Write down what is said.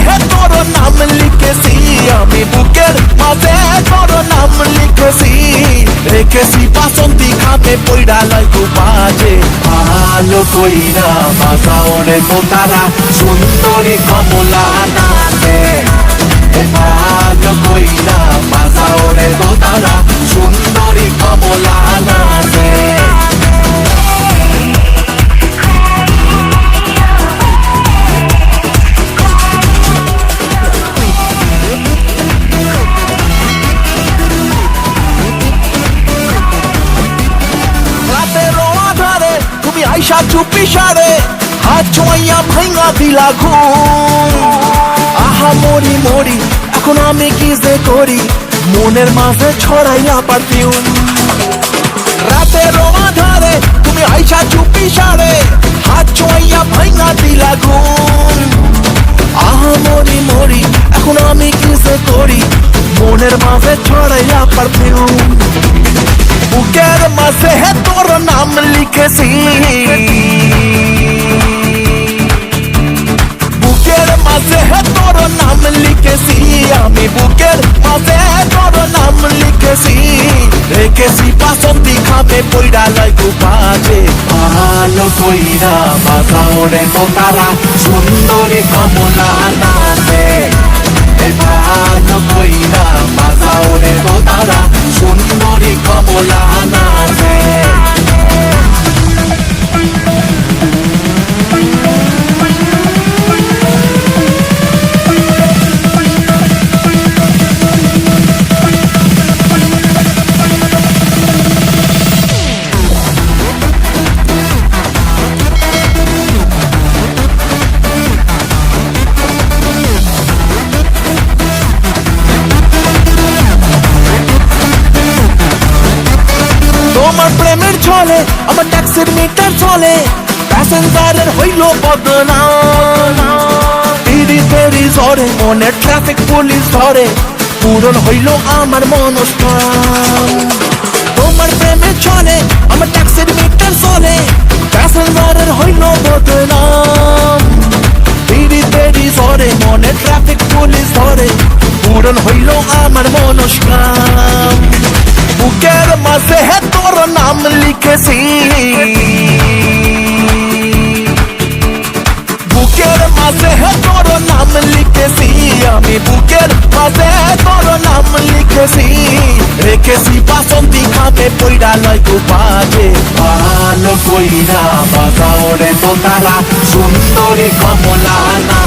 হে তোর নাম লিখেছি, আমি বুকের মাঝে তোর নাম লিখেছি। রেখেছি বাসন্তী খাতে পইড়া লাইগো বাজে, ভালো কইরা বাজাও রে তোতারা সুন্দরী কমলা নাচে। ভালো কইরা বাজাও রে তোতারা সুন্দরী কমলা নাচে। আইসা চুপি সারে হাত ছোঁয়া ভাঙা দিলা ঘুম। আহা মরি মরি এখন আমি কি যে করি, মনের মাঝে ছড়াইয়া পারফিউম। রাতের আধারে তুমি আইসা চুপি সারে হাত ছোঁয়া ভাঙা দিলা ঘুম। আহা মরি মরি এখন আমি কি যে করি, মনের মাঝে ছড়াইয়া পারফিউম। বুকের মাঝে হে তোর নাম লিখেছি, বুকের মাঝে হে তোর নাম লিখেছি, আমি বুকের মাঝে তোর নাম লিখেছি। রেখেছি বাসন্তী খাতে পইড়া লাইগো বাজে, ভালো কইরা বাজাও রে তোতারা সুন্দরী কমলা নাচে। ভালো কইরা বাজাও রে তোতারা সুন্দরী কমলা নাচে। তোমার প্রেমের ছলে আমার ট্যাক্সির মিটার চলে, প্যাসেঞ্জারের হইল বদনাম। তিরি তেরি ঝরে মনে ট্রাফিক পুলিশ ধরে, পূরণ হইল আমার মনস্কাম। তোমার প্রেমের ছলে আমার ট্যাক্সির মিটার চলে, প্যাসেঞ্জারের হইল বদনাম। তিরি তেরি ঝরে মনে ট্রাফিক পুলিশ ধরে, পূরণ হইল আমার মনস্কাম। বুকের মাঝে হে তোর নাম লিখেছি, বুকের মাঝে হে তোর নাম লিখেছি, আমি বুকের মাঝে তোর নাম লিখেছি। রেখেছি বাসন্তী খাতে পইড়া লাইগো বাজে, ভালো কইরা বাজাও রে তোতারা সুন্দরী কমলা না।